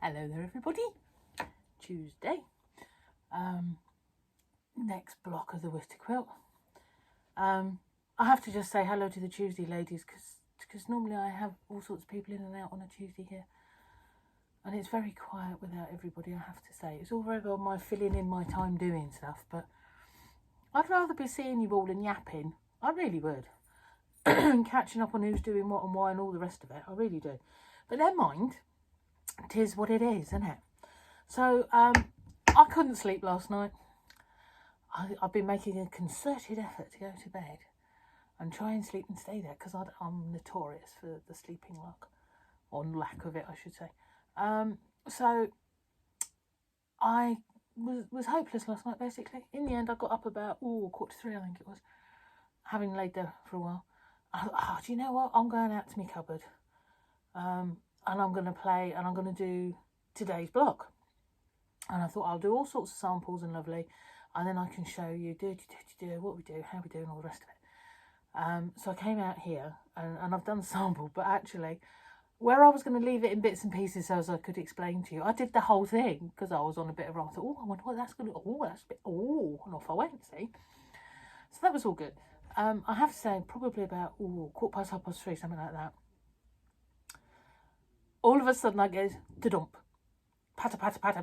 Hello there everybody. Tuesday. Next block of the Witter Quilt. I have to just say hello to the Tuesday ladies because normally I have all sorts of people in and out on a Tuesday here. And it's very quiet without everybody, I have to say. It's all very well my filling in my time doing stuff, but I'd rather be seeing you all and yapping. I really would. And catching up on who's doing what and why and all the rest of it. I really do. But never mind. 'Tis what it is, isn't it? So, I couldn't sleep last night. I've been making a concerted effort to go to bed and try and sleep and stay there because I'm notorious for the sleeping luck, or lack of it, I should say. So I was hopeless last night, basically. In the end, I got up about 2:45, I think it was, having laid there for a while. I thought, do you know what? I'm going out to my cupboard, and I'm going to play, and I'm going to do today's block. And I thought I'll do all sorts of samples and lovely, and then I can show you what we do, how we do, and all the rest of it. So I came out here, and I've done the sample, but actually, where I was going to leave it in bits and pieces so as I could explain to you, I did the whole thing because I was on a bit of a, I thought, I wonder what that's going to, that's a bit, and off I went, see. So that was all good. I have to say, probably about 3:15, something like that. All of a sudden I go, da-dump, patter, patter, patter,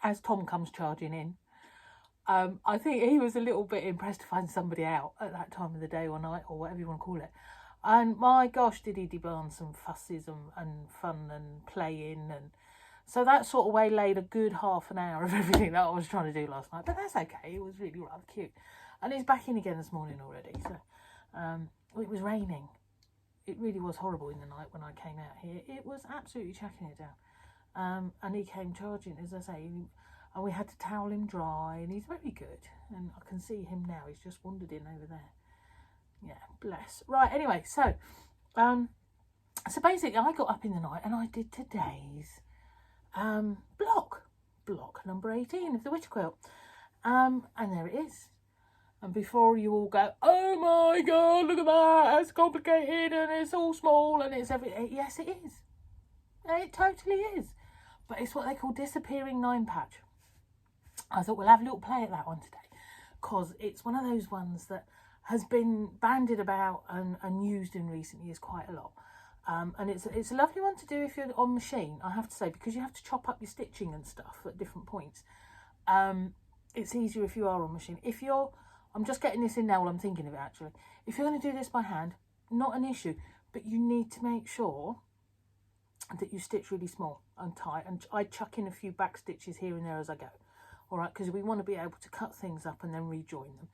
as Tom comes charging in. I think he was a little bit impressed to find somebody out at that time of the day or night or whatever you want to call it. And my gosh, did he demand some fusses and fun and playing. And so that sort of waylaid a good half an hour of everything that I was trying to do last night. But that's okay, it was really rather cute. And he's back in again this morning already. So it was raining. It really was horrible in the night when I came out here. It was absolutely chucking it down. And he came charging, as I say, and we had to towel him dry, and he's very good. And I can see him now. He's just wandered in over there. Yeah, bless. Right, anyway, so basically I got up in the night and I did today's block number 18 of the Witter Quilt. And there it is. And before you all go, oh my God, look at that, it's complicated and it's all small and it's everything. Yes, it is. It totally is. But it's what they call disappearing 9-patch. I thought we'll have a little play at that one today because it's one of those ones that has been bandied about and used in recent years quite a lot. And it's a lovely one to do if you're on machine, I have to say, because you have to chop up your stitching and stuff at different points. It's easier if you are on machine. If you're, I'm just getting this in now while I'm thinking of it actually. If you're going to do this by hand, not an issue, but you need to make sure that you stitch really small and tight. And I chuck in a few back stitches here and there as I go. All right, because we want to be able to cut things up and then rejoin them.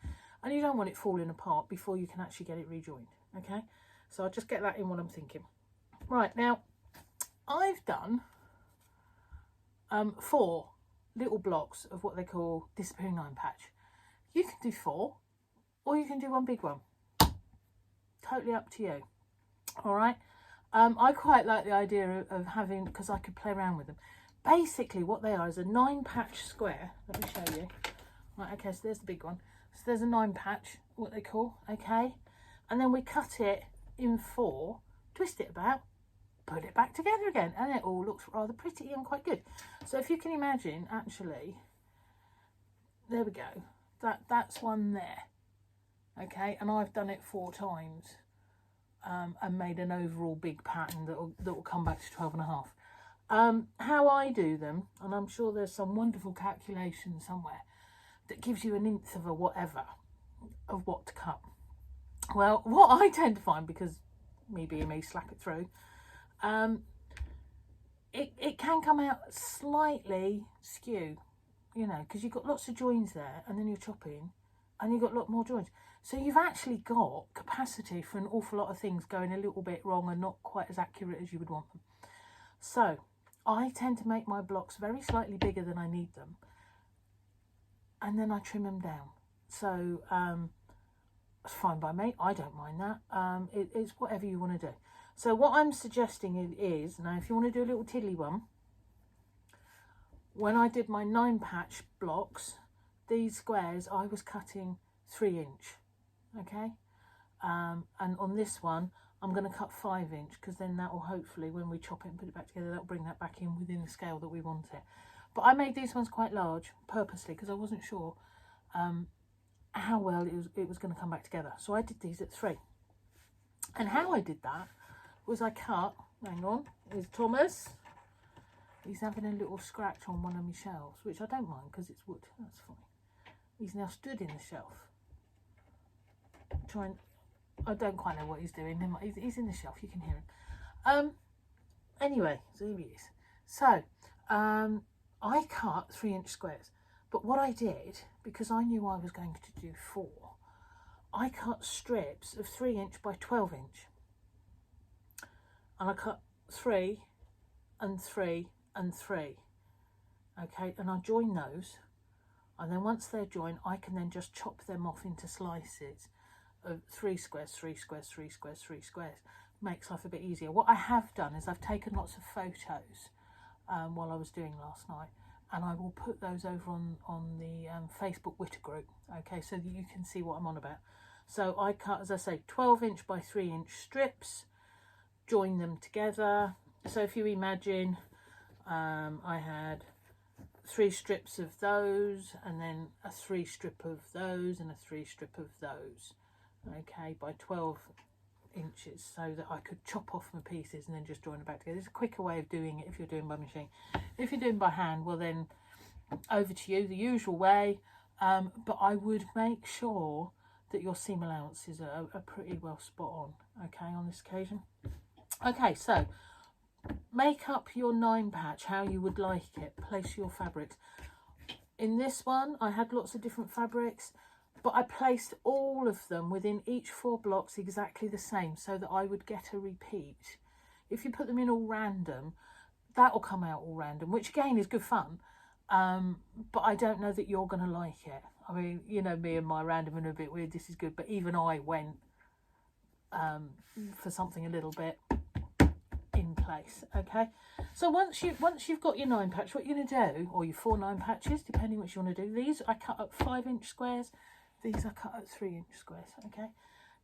And you don't want it falling apart before you can actually get it rejoined, okay? So I'll just get that in what I'm thinking. Right, now, I've done 4 little blocks of what they call disappearing 9-patch. You can do 4, or you can do one big one. Totally up to you, all right? I quite like the idea of having, because I could play around with them. Basically, what they are is a 9-patch square. Let me show you. Right, okay, so there's the big one. So there's a 9-patch, what they call, okay? And then we cut it in 4, twist it about, put it back together again, and it all looks rather pretty and quite good. So if you can imagine, actually, there we go. That's one there, okay? And I've done it 4 times and made an overall big pattern that will come back to 12.5. How I do them, and I'm sure there's some wonderful calculation somewhere that gives you an inch of a whatever of what to cut. Well, what I tend to find, because me being me, slap it through, it can come out slightly skew, you know, because you've got lots of joins there and then you're chopping and you've got a lot more joins. So you've actually got capacity for an awful lot of things going a little bit wrong and not quite as accurate as you would want them. So I tend to make my blocks very slightly bigger than I need them, and then I trim them down. So it's fine by me. I don't mind that. It's whatever you want to do. So what I'm suggesting is, now if you want to do a little tiddly one, when I did my 9-patch blocks, these squares I was cutting 3 inch, okay? And on this one I'm going to cut 5 inch, because then that will hopefully, when we chop it and put it back together, that'll bring that back in within the scale that we want it. But I made these ones quite large purposely because I wasn't sure how well it was going to come back together. So I did these at 3. And how I did that was I cut, hang on, here's Thomas. He's having a little scratch on one of my shelves, which I don't mind because it's wood, that's fine. He's now stood in the shelf. I don't quite know what he's doing. He's in the shelf, you can hear him. Anyway, so here he is. So, I cut 3-inch squares. But what I did, because I knew I was going to do 4, I cut strips of 3-inch by 12-inch. And I cut 3 and 3 and 3. Okay, and I join those. And then once they're joined, I can then just chop them off into slices of 3 squares, 3 squares, 3 squares, 3 squares. Makes life a bit easier. What I have done is I've taken lots of photos while I was doing last night, and I will put those over on the Facebook Witter group, okay, so that you can see what I'm on about. So I cut, as I say, 12-inch by 3-inch strips, join them together. So if you imagine, I had 3 strips of those, and then a 3 strip of those, and a 3 strip of those, okay, by 12 inches, so that I could chop off my pieces and then just join it back together. It's a quicker way of doing it if you're doing by machine. If you're doing by hand, well then, over to you, the usual way, but I would make sure that your seam allowances are pretty well spot on, okay, on this occasion. Okay, so make up your 9 patch how you would like it. Place your fabrics. In this one, I had lots of different fabrics, but I placed all of them within each 4 blocks exactly the same, so that I would get a repeat. If you put them in all random, that will come out all random, which again is good fun, but I don't know that you're going to like it. I mean, you know me and my random and a bit weird, this is good, but even I went for something a little bit in place, okay? So once you've got your 9 patch, what you're going to do, or your 4 9 patches, depending what you want to do, these I cut up 5-inch squares, these I cut at 3-inch squares, okay?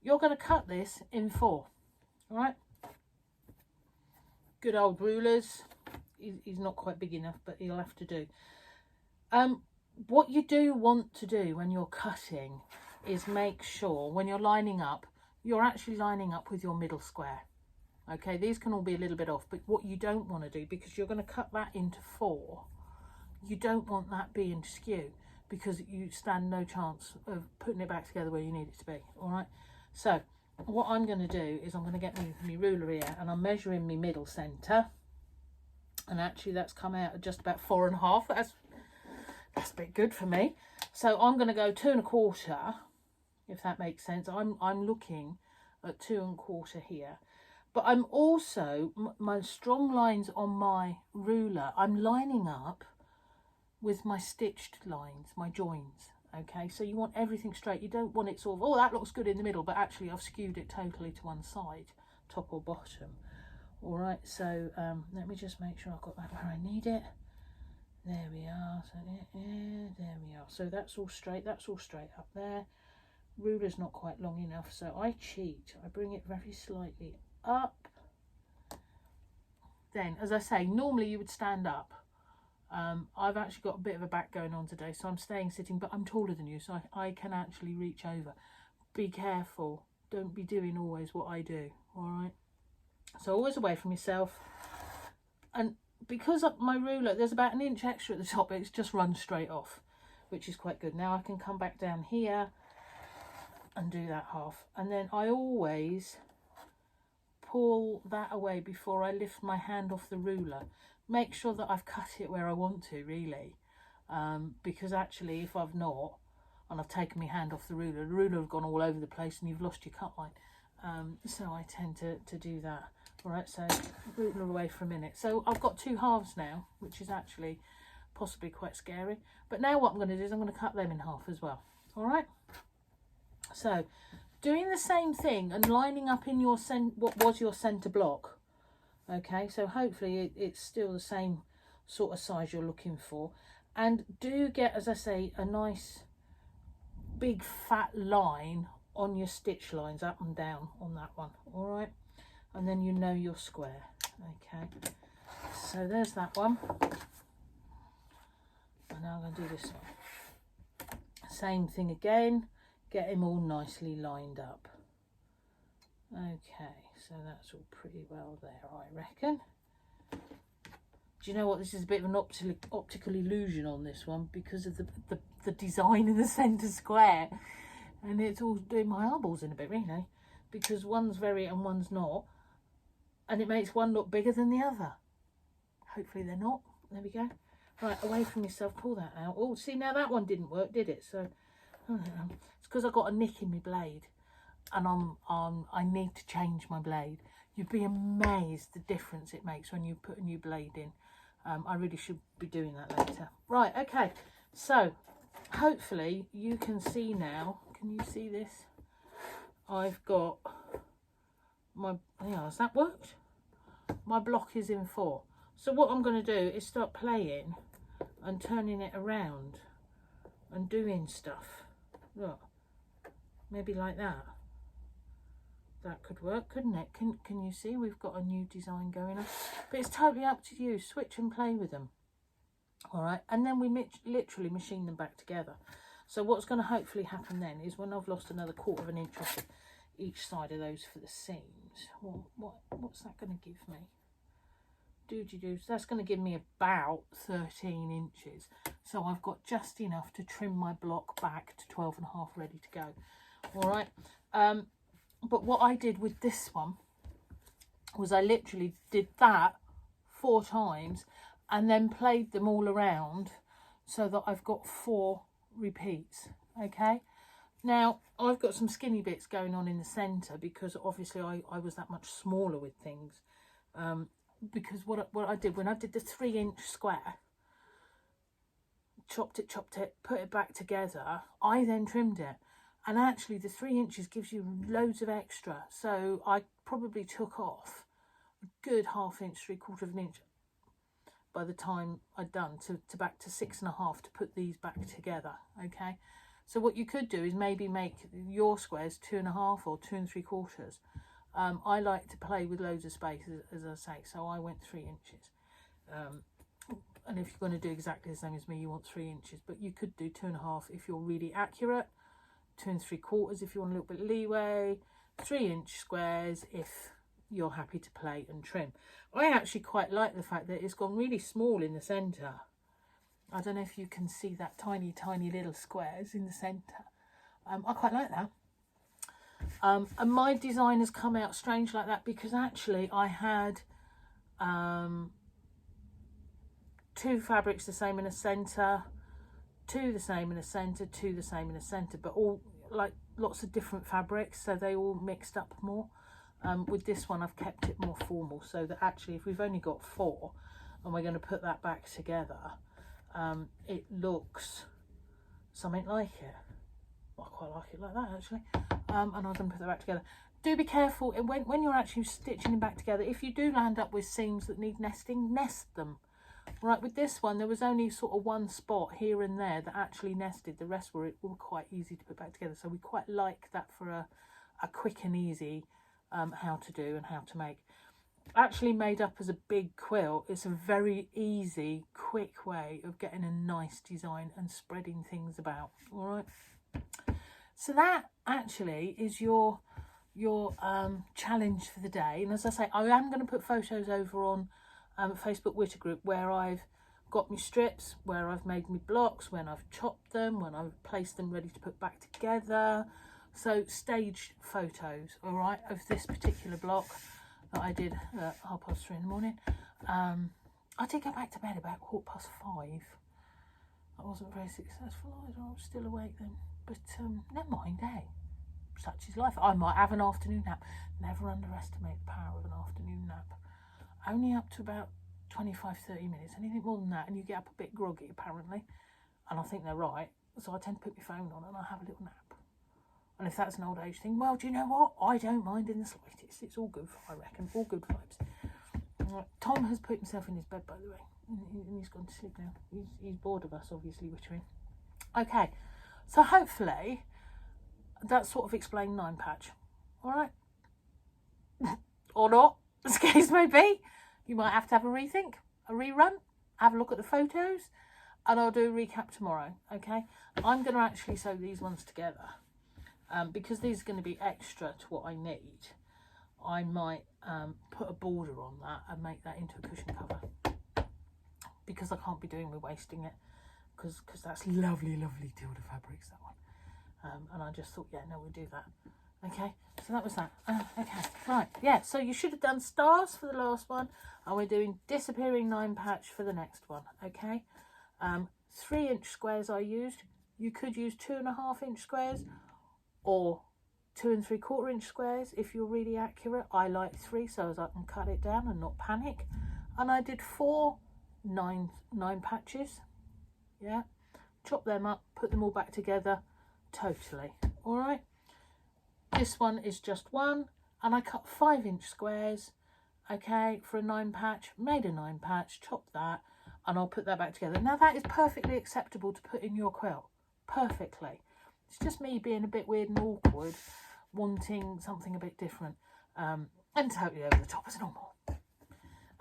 You're going to cut this in 4, all right? Good old rulers. He's not quite big enough, but he'll have to do. What you do want to do when you're cutting is make sure when you're lining up, you're actually lining up with your middle square. Okay, these can all be a little bit off, but what you don't want to do, because you're going to cut that into 4, you don't want that being skew, because you stand no chance of putting it back together where you need it to be, all right? So what I'm going to do is I'm going to get my ruler here, and I'm measuring my middle centre, and actually that's come out at just about 4.5. That's a bit good for me. So I'm going to go 2 1/4, if that makes sense. I'm looking at 2 1/4 here. But I'm also, my strong lines on my ruler, I'm lining up with my stitched lines, my joins, okay? So you want everything straight. You don't want it sort of, oh, that looks good in the middle, but actually I've skewed it totally to one side, top or bottom. All right, so let me just make sure I've got that where I need it. There we are, so yeah, there we are. So that's all straight up there. Ruler's not quite long enough, so I cheat. I bring it very slightly up. Then, as I say, normally you would stand up. I've actually got a bit of a back going on today, so I'm staying sitting, but I'm taller than you, so I can actually reach over. Be careful. Don't be doing always what I do, all right? So always away from yourself. And because of my ruler, there's about 1 inch extra at the top, it's just run straight off, which is quite good. Now I can come back down here and do that half. And then I always pull that away before I lift my hand off the ruler. Make sure that I've cut it where I want to, really, because actually if I've not, and I've taken my hand off the ruler will have gone all over the place and you've lost your cut line. So I tend to do that. All right, so ruler away for a minute. So I've got 2 halves now, which is actually possibly quite scary. But now what I'm going to do is I'm going to cut them in half as well. All right, so doing the same thing and lining up in your what was your centre block. Okay, so hopefully it's still the same sort of size you're looking for. And do get, as I say, a nice big fat line on your stitch lines up and down on that one. All right, and then you know your square. Okay, so there's that one, and now I'm going to do this one. Same thing again, get him all nicely lined up. Okay, so that's all pretty well there, I reckon. Do you know what, this is a bit of an optical illusion on this one because of the design in the centre square, and it's all doing my eyeballs in a bit, really, because one's very and one's not, and it makes one look bigger than the other. Hopefully they're not. There we go. Right, away from yourself, pull that out. Oh, see, now that one didn't work, did it? So it's because I got a nick in my blade, and I need to change my blade. You'd be amazed the difference it makes when you put a new blade in. I really should be doing that later. Right, okay, so hopefully you can see now. Can you see this? I've got my, yeah, has that worked? My block is in 4. So what I'm going to do is start playing and turning it around and doing stuff. Look, maybe like that. That could work, couldn't it? Can you see we've got a new design going on? But it's totally up to you. Switch and play with them. All right, and then we literally machine them back together. So what's going to hopefully happen then is when I've lost another 1/4 inch off each side of those for the seams. Well, what's that going to give me? So that's going to give me about 13 inches. So I've got just enough to trim my block back to 12.5 ready to go. All right. But what I did with this one was I literally did that 4 times and then played them all around so that I've got 4 repeats. Okay. Now I've got some skinny bits going on in the centre because obviously I was that much smaller with things. Because what I did when I did the 3-inch square, chopped it, put it back together, I then trimmed it, and actually the 3 inches gives you loads of extra, so I probably took off a good 1/2 inch, 3/4 inch by the time I'd done to back to 6.5 to put these back together. Okay, so what you could do is maybe make your squares 2.5 or 2 3/4. I like to play with loads of space, as I say, so I went 3 inches. And if you're going to do exactly the same as me, you want 3 inches, but you could do 2.5 if you're really accurate, 2 3/4 if you want a little bit of leeway, 3-inch squares if you're happy to play and trim. I actually quite like the fact that it's gone really small in the centre. I don't know if you can see that tiny little squares in the centre. I quite like that. And my design has come out strange like that because actually I had 2 fabrics the same in a centre, 2 the same in a centre, 2 the same in a centre, but all like lots of different fabrics, so they all mixed up more. With this one I've kept it more formal so that actually if we've only got 4 and we're going to put that back together, it looks something like it. I quite like it like that actually. And I'm going to put that back together. Do be careful when you're actually stitching them back together. If you do land up with seams that need nesting, nest them. Right, with this one there was only sort of one spot here and there that actually nested. The rest were quite easy to put back together, so we quite like that for a quick and easy how to do and how to make. Actually made up as a big quilt, it's a very easy, quick way of getting a nice design and spreading things about. All right, so that actually is your challenge for the day. And as I say, I am going to put photos over on Facebook Witter group where I've got my strips, where I've made my blocks, when I've chopped them, when I've placed them ready to put back together. So staged photos, all right, of this particular block that I did at 3:30 in the morning. I did go back to bed about 5:15. I wasn't very successful either. I was still awake then, but never mind, eh? Such is life. I might have an afternoon nap. Never underestimate the power of an afternoon nap. Only up to about 25-30 minutes. Anything more than that and you get up a bit groggy apparently, and I think they're right, so I tend to put my phone on and I have a little nap. And if that's an old age thing, well, do you know what, I don't mind in the slightest. It's all good, I reckon, all good vibes. Tom has put himself in his bed, by the way, and he's gone to sleep now. He's bored of us, obviously, wittering. Okay, so hopefully that sort of explained 9 patch. All right. or not, as the case may be. You might have to have a rethink, a rerun, have a look at the photos, and I'll do a recap tomorrow, okay? I'm going to actually sew these ones together because these are going to be extra to what I need. I might put a border on that and make that into a cushion cover because I can't be doing with wasting it because that's lovely, lovely Tilda fabrics, that one. And I just thought, yeah, no, we'll do that. Okay, so that was that. Okay, right, yeah, so you should have done stars for the last one, and we're doing Disappearing 9 patch for the next one, okay? 3-inch squares I used. You could use 2.5-inch squares or 2 3/4-inch squares if you're really accurate. I like 3 so as I can cut it down and not panic. And I did 4 9 patches, yeah? Chop them up, put them all back together, totally, all right? This one is just 1, and I cut 5-inch squares, okay, for a 9 patch, made a 9 patch, chopped that, and I'll put that back together. Now that is perfectly acceptable to put in your quilt, perfectly. It's just me being a bit weird and awkward, wanting something a bit different, and totally over the top as normal.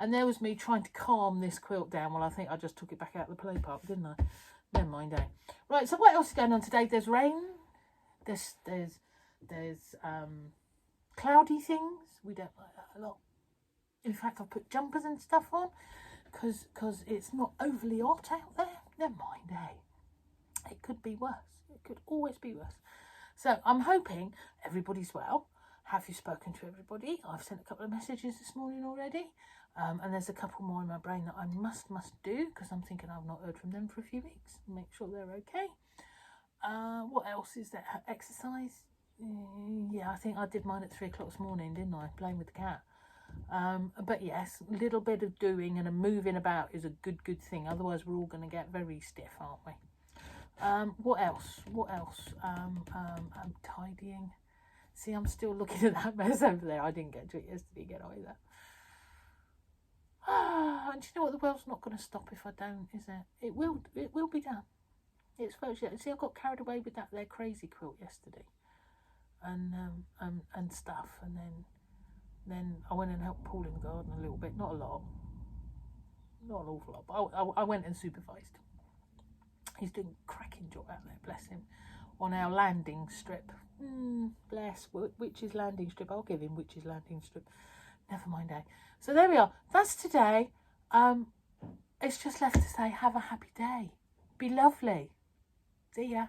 And there was me trying to calm this quilt down. Well, I think I just took it back out of the play park, didn't I? Never mind, eh? Right, so what else is going on today? There's rain, there's cloudy things. We don't like that a lot. In fact, I've put jumpers and stuff on because it's not overly hot out there. Never mind, eh? It could be worse. It could always be worse. So I'm hoping everybody's well. Have you spoken to everybody? I've sent a couple of messages this morning already. And there's a couple more in my brain that I must do because I'm thinking I've not heard from them for a few weeks. Make sure they're okay. What else is there? Exercise? Yeah, I think I did mine at 3 o'clock this morning, didn't I? Playing with the cat. But yes, a little bit of doing and a moving about is a good thing. Otherwise, we're all going to get very stiff, aren't we? What else? I'm tidying. See, I'm still looking at that mess over there. I didn't get to it yesterday again either. And do you know what? The world's not going to stop if I don't, is it? It will be done. It's virtually. See, I got carried away with that there crazy quilt yesterday, and stuff, and then I went and helped Paul in the garden a little bit, not a lot, not an awful lot, but I went and supervised. He's doing a cracking job out there, bless him, on our landing strip. Bless, Witch's landing strip. I'll give him Witch's landing strip. Never mind, eh? So there we are. That's today. It's just left to say, have a happy day. Be lovely. See ya.